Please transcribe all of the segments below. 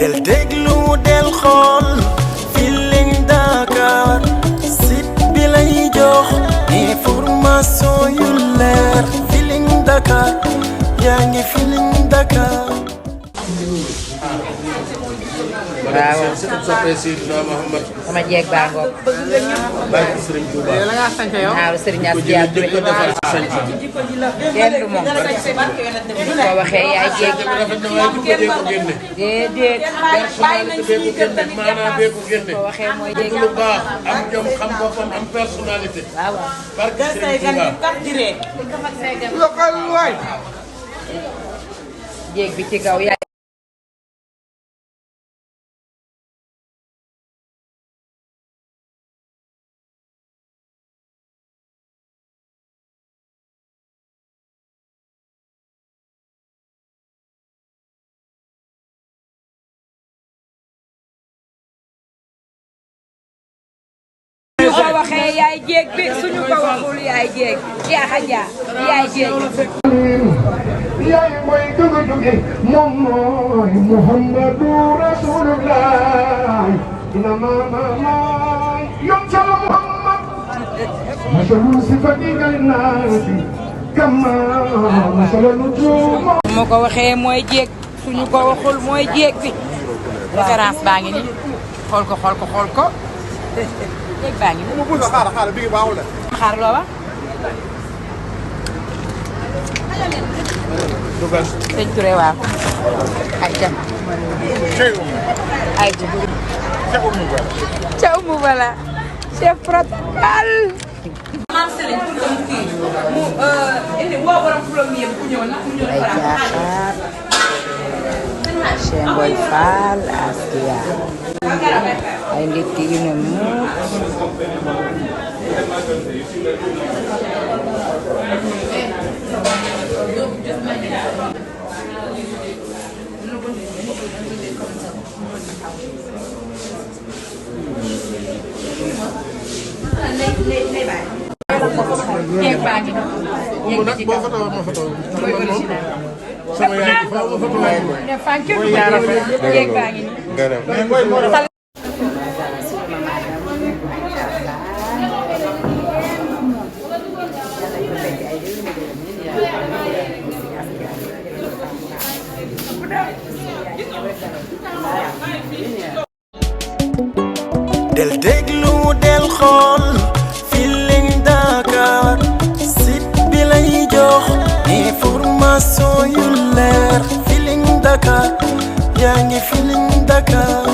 del déglu del xool Feeling Dakar site bi lay jox information yu leer Feeling Dakar yaa ngi Feeling Dakar. waaw sama jeeg baa ngoog. waaw Serigne Askia kenn du moom. boo waxee yaay jeeg. déedéet. boo waxee mooy jeeg. lu baax am jom xam boppam am personnalité. waaw waaw. jeeg bi ci kaw yaay. boo waxee yaay jéeg bi suñu ko waxul yaay jéeg yaa yaay jéeg. yaay mooy dugu moom mooy Muhammadu Rasulullah ina mama mooy yom cala Muhammad masalu sifati galnaati kama masalu nujum. moo ko waxee mooy jéeg suñu ko waxul mooy jéeg bi. référence baa ngi nii xool ko. jéeg baa ngi nii. xaaral bi baaxul de. xaar loo wax. sëñ Touré waaw. ayca. ca Oumou Bala. chef protocole. ay jaaxaar. Cheikh Boy Fall Askia. ay nit yu ne muut. jeeg baa ngi nii. nag boo foto ma foto sama yaay faaw ma foto waay ne fan kenn jeeg baa ngi nii. del déglu del xool Feeling Dakar site bi lay jox information yu leer Feeling Dakar yaa ngi Feeling Dakar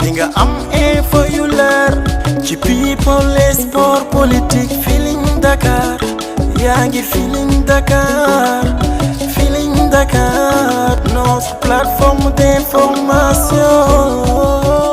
di nga am info yu leer ci people et sport politique Feeling Dakar yaa ngi Feeling Dakar Feeling Dakar notre plateforme d'information.